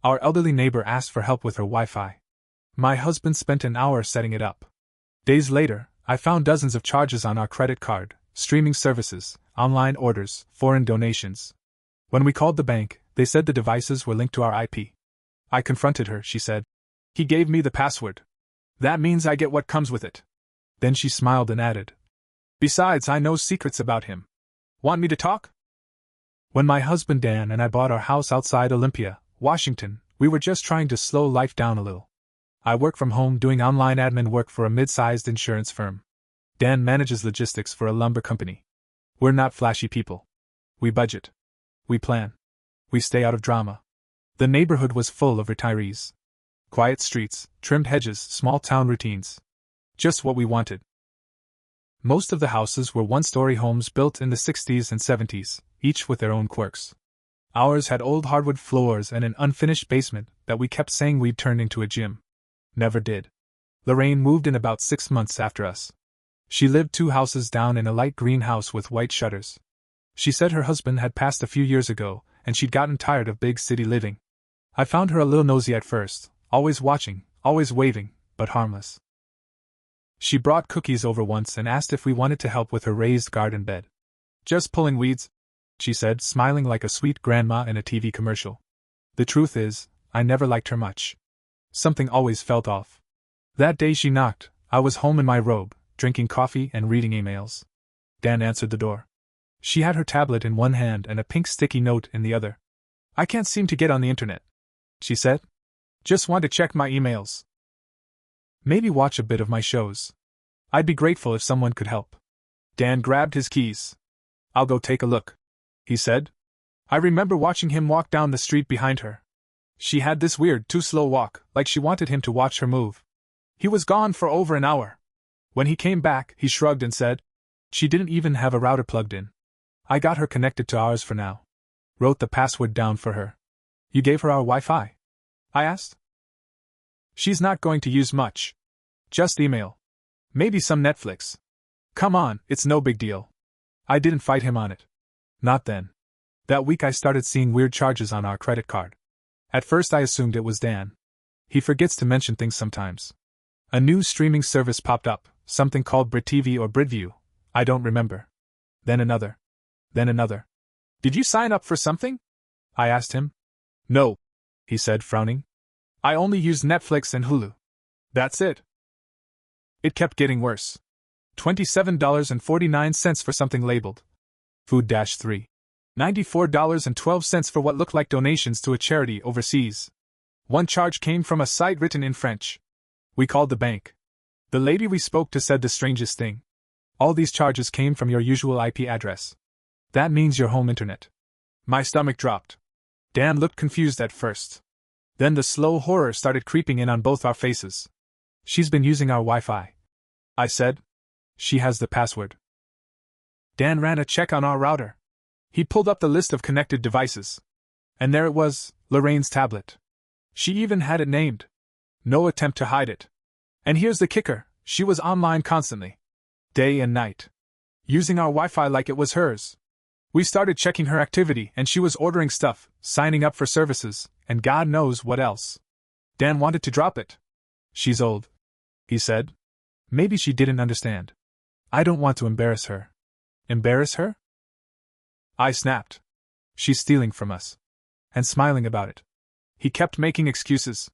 Our elderly neighbor asked for help with her Wi-Fi. My husband spent an hour setting it up. Days later, I found dozens of charges on our credit card, streaming services, online orders, foreign donations. When we called the bank, they said the devices were linked to our IP. I confronted her, she said. He gave me the password. That means I get what comes with it. Then she smiled and added, besides, I know secrets about him. Want me to talk? When my husband Dan and I bought our house outside Olympia, Washington, we were just trying to slow life down a little. I work from home doing online admin work for a mid-sized insurance firm. Dan manages logistics for a lumber company. We're not flashy people. We budget. We plan. We stay out of drama. The neighborhood was full of retirees. Quiet streets, trimmed hedges, small-town routines. Just what we wanted. Most of the houses were one-story homes built in the 60s and 70s, each with their own quirks. Ours had old hardwood floors and an unfinished basement that we kept saying we'd turn into a gym. Never did. Lorraine moved in about 6 months after us. She lived 2 houses down in a light green house with white shutters. She said her husband had passed a few years ago, and she'd gotten tired of big city living. I found her a little nosy at first, always watching, always waving, but harmless. She brought cookies over once and asked if we wanted to help with her raised garden bed. Just pulling weeds, she said, smiling like a sweet grandma in a TV commercial. The truth is, I never liked her much. Something always felt off. That day she knocked, I was home in my robe, drinking coffee and reading emails. Dan answered the door. She had her tablet in one hand and a pink sticky note in the other. I can't seem to get on the internet, she said. Just want to check my emails. Maybe watch a bit of my shows. I'd be grateful if someone could help. Dan grabbed his keys. I'll go take a look, he said. I remember watching him walk down the street behind her. She had this weird, too slow walk, like she wanted him to watch her move. He was gone for over an hour. When he came back, he shrugged and said, she didn't even have a router plugged in. I got her connected to ours for now. Wrote the password down for her. You gave her our Wi-Fi? I asked. She's not going to use much. Just email. Maybe some Netflix. Come on, it's no big deal. I didn't fight him on it. Not then. That week I started seeing weird charges on our credit card. At first I assumed it was Dan. He forgets to mention things sometimes. A new streaming service popped up, something called BritTV or BritView. I don't remember. Then another. Then another. Did you sign up for something? I asked him. No, he said, frowning. I only use Netflix and Hulu. That's it. It kept getting worse. $27.49 for something labeled Food-3. $94.12 for what looked like donations to a charity overseas. One charge came from a site written in French. We called the bank. The lady we spoke to said the strangest thing. All these charges came from your usual IP address. That means your home internet. My stomach dropped. Dan looked confused at first. Then the slow horror started creeping in on both our faces. She's been using our Wi-Fi, I said. She has the password. Dan ran a check on our router. He pulled up the list of connected devices. And there it was, Lorraine's tablet. She even had it named. No attempt to hide it. And here's the kicker, she was online constantly. Day and night. Using our Wi-Fi like it was hers. We started checking her activity and she was ordering stuff, signing up for services, and God knows what else. Dan wanted to drop it. She's old, he said. Maybe she didn't understand. I don't want to embarrass her. Embarrass her? I snapped. She's stealing from us. And smiling about it. He kept making excuses.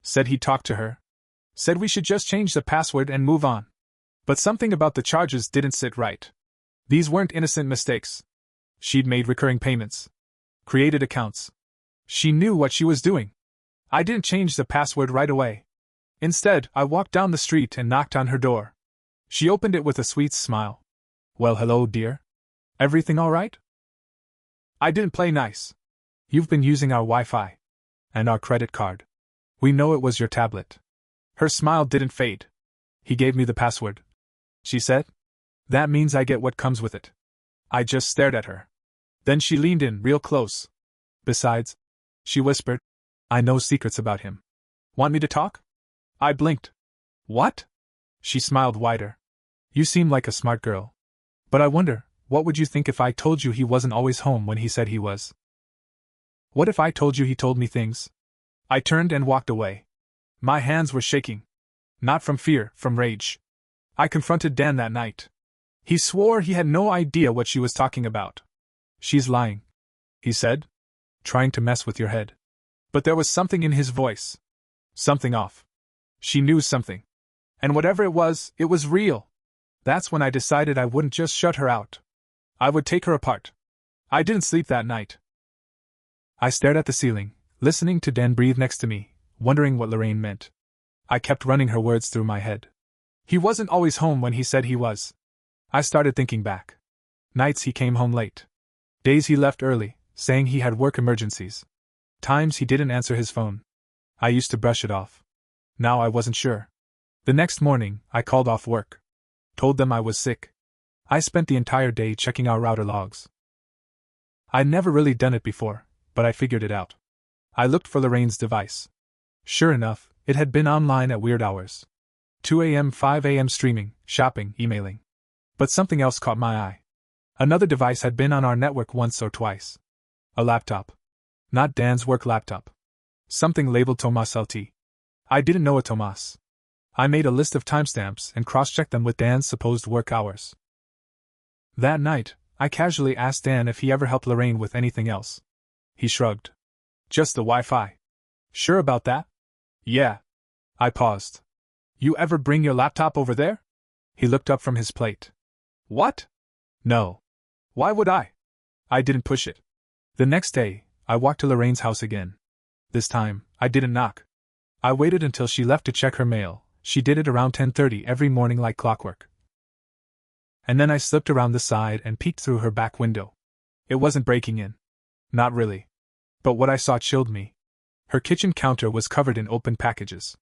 Said he'd talk to her. Said we should just change the password and move on. But something about the charges didn't sit right. These weren't innocent mistakes. She'd made recurring payments. Created accounts. She knew what she was doing. I didn't change the password right away. Instead, I walked down the street and knocked on her door. She opened it with a sweet smile. Well, hello, dear. Everything all right? I didn't play nice. You've been using our Wi-Fi. And our credit card. We know it was your tablet. Her smile didn't fade. He gave me the password, she said. That means I get what comes with it. I just stared at her. Then she leaned in real close. Besides, she whispered, I know secrets about him. Want me to talk? I blinked. What? She smiled wider. You seem like a smart girl. But I wonder, what would you think if I told you he wasn't always home when he said he was? What if I told you he told me things? I turned and walked away. My hands were shaking. Not from fear, from rage. I confronted Dan that night. He swore he had no idea what she was talking about. She's lying, he said. Trying to mess with your head. But there was something in his voice. Something off. She knew something. And whatever it was real. That's when I decided I wouldn't just shut her out. I would take her apart. I didn't sleep that night. I stared at the ceiling, listening to Dan breathe next to me, wondering what Lorraine meant. I kept running her words through my head. He wasn't always home when he said he was. I started thinking back. Nights he came home late. Days he left early, saying he had work emergencies. Times he didn't answer his phone. I used to brush it off. Now I wasn't sure. The next morning, I called off work. Told them I was sick. I spent the entire day checking our router logs. I'd never really done it before, but I figured it out. I looked for Lorraine's device. Sure enough, it had been online at weird hours. 2 a.m., 5 a.m. streaming, shopping, emailing. But something else caught my eye. Another device had been on our network once or twice. A laptop. Not Dan's work laptop. Something labeled Tomas LT. I didn't know a Tomas. I made a list of timestamps and cross-checked them with Dan's supposed work hours. That night, I casually asked Dan if he ever helped Lorraine with anything else. He shrugged. Just the Wi-Fi. Sure about that? Yeah. I paused. You ever bring your laptop over there? He looked up from his plate. What? No. Why would I? I didn't push it. The next day, I walked to Lorraine's house again. This time, I didn't knock. I waited until she left to check her mail. She did it around 10:30 every morning like clockwork. And then I slipped around the side and peeked through her back window. It wasn't breaking in. Not really. But what I saw chilled me. Her kitchen counter was covered in open packages.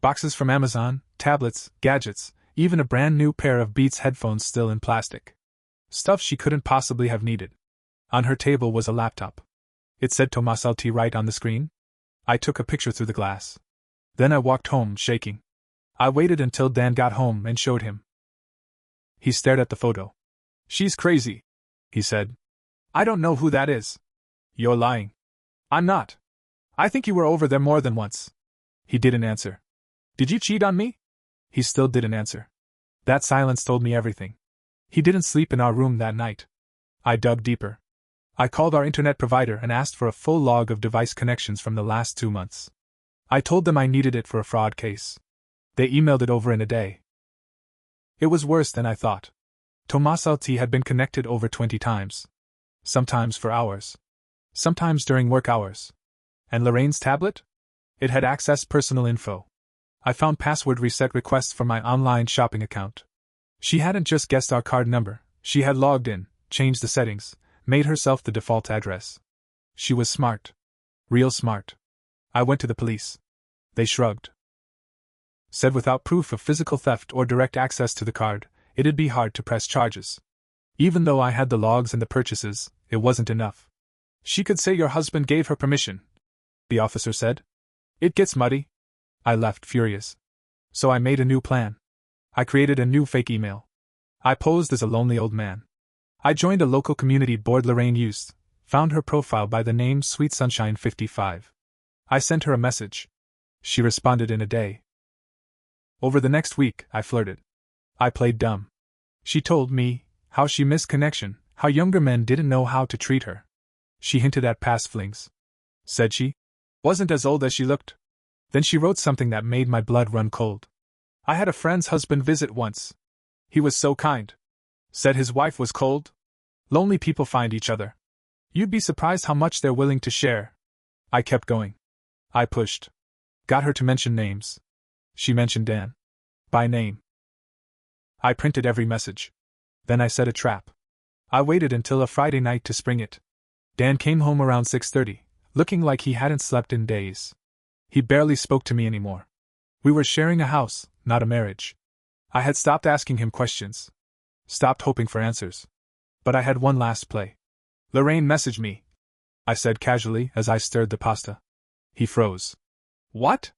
Boxes from Amazon, tablets, gadgets, even a brand new pair of Beats headphones still in plastic. Stuff she couldn't possibly have needed. On her table was a laptop. It said Tomas LT right on the screen. I took a picture through the glass. Then I walked home, shaking. I waited until Dan got home and showed him. He stared at the photo. She's crazy, he said. I don't know who that is. You're lying. I'm not. I think you were over there more than once. He didn't answer. Did you cheat on me? He still didn't answer. That silence told me everything. He didn't sleep in our room that night. I dug deeper. I called our internet provider and asked for a full log of device connections from the last 2 months. I told them I needed it for a fraud case. They emailed it over in a day. It was worse than I thought. Tomas LT had been connected over 20 times. Sometimes for hours. Sometimes during work hours. And Lorraine's tablet? It had accessed personal info. I found password reset requests for my online shopping account. She hadn't just guessed our card number, she had logged in, changed the settings, made herself the default address. She was smart. Real smart. I went to the police. They shrugged. Said without proof of physical theft or direct access to the card, it'd be hard to press charges. Even though I had the logs and the purchases, it wasn't enough. She could say your husband gave her permission, the officer said. It gets muddy. I left furious. So I made a new plan. I created a new fake email. I posed as a lonely old man. I joined a local community board Lorraine used, found her profile by the name Sweet Sunshine 55. I sent her a message. She responded in a day. Over the next week, I flirted. I played dumb. She told me how she missed connection, how younger men didn't know how to treat her. She hinted at past flings. Said she wasn't as old as she looked. Then she wrote something that made my blood run cold. I had a friend's husband visit once. He was so kind. Said his wife was cold. Lonely people find each other. You'd be surprised how much they're willing to share. I kept going. I pushed. Got her to mention names. She mentioned Dan. By name. I printed every message. Then I set a trap. I waited until a Friday night to spring it. Dan came home around 6:30, looking like he hadn't slept in days. He barely spoke to me anymore. We were sharing a house, not a marriage. I had stopped asking him questions. Stopped hoping for answers. But I had one last play. Lorraine messaged me, I said casually as I stirred the pasta. He froze. What?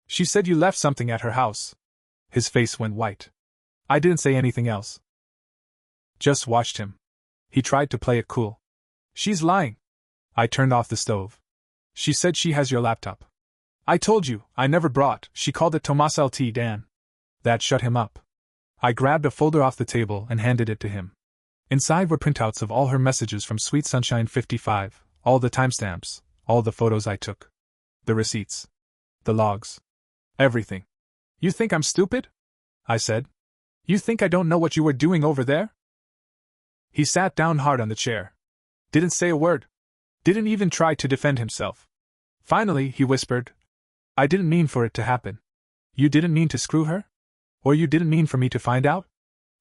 She said you left something at her house. His face went white. I didn't say anything else. Just watched him. He tried to play it cool. She's lying. I turned off the stove. She said she has your laptop. I told you, I never brought, she called it Tomas Lt. Dan. That shut him up. I grabbed a folder off the table and handed it to him. Inside were printouts of all her messages from Sweet Sunshine 55, all the timestamps, all the photos I took. The receipts. The logs. Everything. You think I'm stupid? I said. You think I don't know what you were doing over there? He sat down hard on the chair. Didn't say a word. Didn't even try to defend himself. Finally, he whispered, I didn't mean for it to happen. You didn't mean to screw her? Or you didn't mean for me to find out?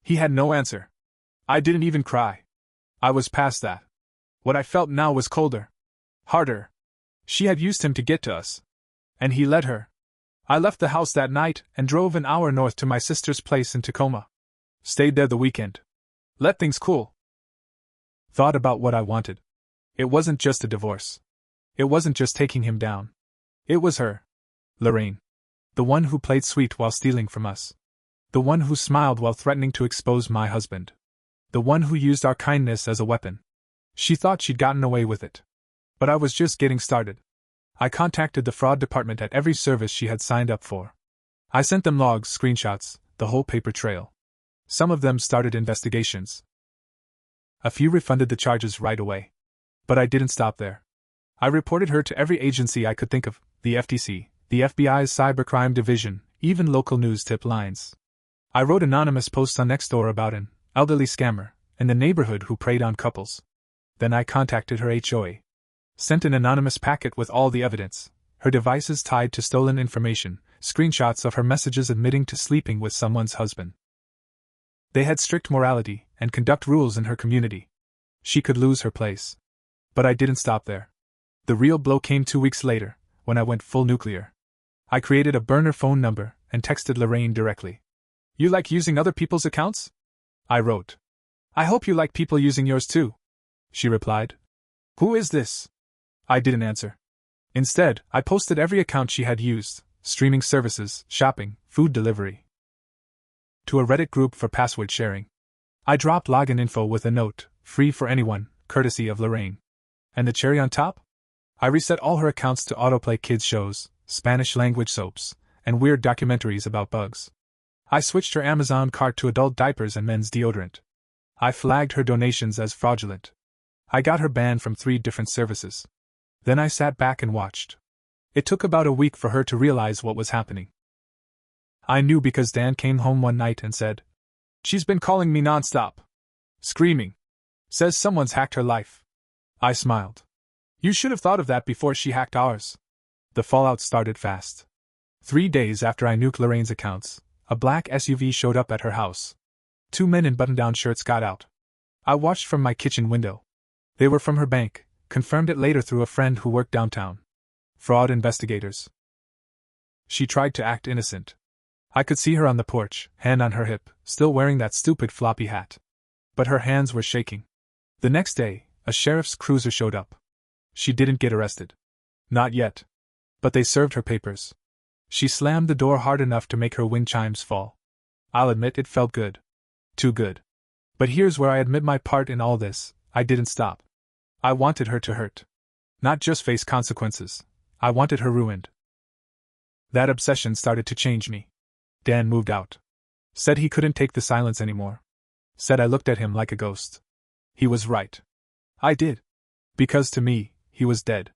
He had no answer. I didn't even cry. I was past that. What I felt now was colder. Harder. She had used him to get to us. And he let her. I left the house that night and drove an hour north to my sister's place in Tacoma. Stayed there the weekend. Let things cool. Thought about what I wanted. It wasn't just a divorce. It wasn't just taking him down. It was her. Lorraine. The one who played sweet while stealing from us. The one who smiled while threatening to expose my husband. The one who used our kindness as a weapon. She thought she'd gotten away with it. But I was just getting started. I contacted the fraud department at every service she had signed up for. I sent them logs, screenshots, the whole paper trail. Some of them started investigations. A few refunded the charges right away. But I didn't stop there. I reported her to every agency I could think of, the FTC, the FBI's cybercrime division, even local news tip lines. I wrote anonymous posts on Nextdoor about an elderly scammer in the neighborhood who preyed on couples. Then I contacted her HOA. Sent an anonymous packet with all the evidence, her devices tied to stolen information, screenshots of her messages admitting to sleeping with someone's husband. They had strict morality and conduct rules in her community. She could lose her place. But I didn't stop there. The real blow came 2 weeks later, when I went full nuclear. I created a burner phone number and texted Lorraine directly. You like using other people's accounts? I wrote. I hope you like people using yours too. She replied. Who is this? I didn't answer. Instead, I posted every account she had used, streaming services, shopping, food delivery, to a Reddit group for password sharing. I dropped login info with a note, free for anyone, courtesy of Lorraine. And the cherry on top? I reset all her accounts to autoplay kids shows, Spanish-language soaps, and weird documentaries about bugs. I switched her Amazon cart to adult diapers and men's deodorant. I flagged her donations as fraudulent. I got her banned from 3 different services. Then I sat back and watched. It took about a week for her to realize what was happening. I knew because Dan came home one night and said, She's been calling me nonstop. Screaming. Says someone's hacked her life. I smiled. You should have thought of that before she hacked ours. The fallout started fast. 3 days after I nuked Lorraine's accounts, a black SUV showed up at her house. 2 men in button-down shirts got out. I watched from my kitchen window. They were from her bank, confirmed it later through a friend who worked downtown. Fraud investigators. She tried to act innocent. I could see her on the porch, hand on her hip, still wearing that stupid floppy hat. But her hands were shaking. The next day, a sheriff's cruiser showed up. She didn't get arrested. Not yet. But they served her papers. She slammed the door hard enough to make her wind chimes fall. I'll admit it felt good. Too good. But here's where I admit my part in all this. I didn't stop. I wanted her to hurt. Not just face consequences. I wanted her ruined. That obsession started to change me. Dan moved out. Said he couldn't take the silence anymore. Said I looked at him like a ghost. He was right. I did. Because to me, he was dead.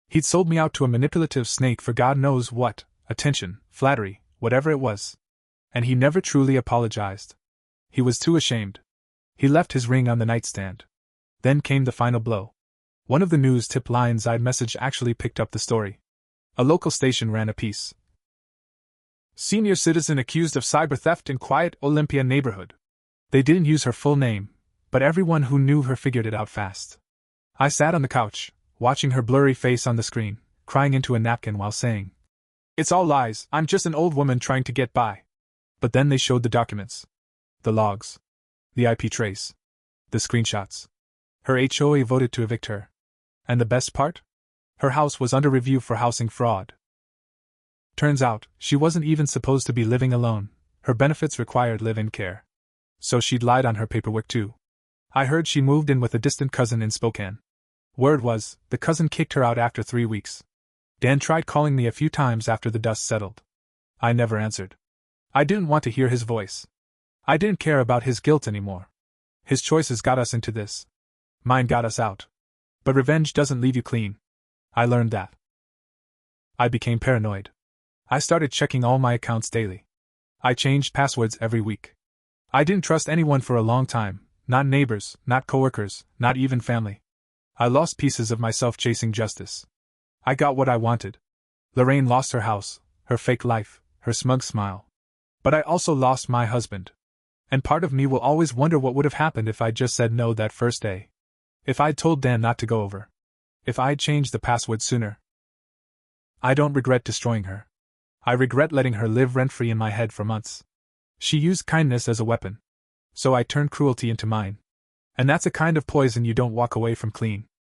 He'd sold me out to a manipulative snake for God knows what, attention, flattery, whatever it was. And he never truly apologized. He was too ashamed. He left his ring on the nightstand. Then came the final blow. One of the news tip lines I'd messaged actually picked up the story. A local station ran a piece. Senior citizen accused of cyber theft in quiet Olympia neighborhood. They didn't use her full name, but everyone who knew her figured it out fast. I sat on the couch, watching her blurry face on the screen, crying into a napkin while saying, It's all lies, I'm just an old woman trying to get by. But then they showed the documents. The logs. The IP trace. The screenshots. Her HOA voted to evict her. And the best part? Her house was under review for housing fraud. Turns out, she wasn't even supposed to be living alone. Her benefits required live-in care. So she'd lied on her paperwork too. I heard she moved in with a distant cousin in Spokane. Word was, the cousin kicked her out after 3 weeks. Dan tried calling me a few times after the dust settled. I never answered. I didn't want to hear his voice. I didn't care about his guilt anymore. His choices got us into this. Mine got us out. But revenge doesn't leave you clean. I learned that. I became paranoid. I started checking all my accounts daily. I changed passwords every week. I didn't trust anyone for a long time, not neighbors, not coworkers, not even family. I lost pieces of myself chasing justice. I got what I wanted. Lorraine lost her house, her fake life, her smug smile. But I also lost my husband. And part of me will always wonder what would have happened if I'd just said no that first day. If I'd told Dan not to go over. If I'd changed the password sooner. I don't regret destroying her. I regret letting her live rent-free in my head for months. She used kindness as a weapon. So I turned cruelty into mine. And that's a kind of poison you don't walk away from clean.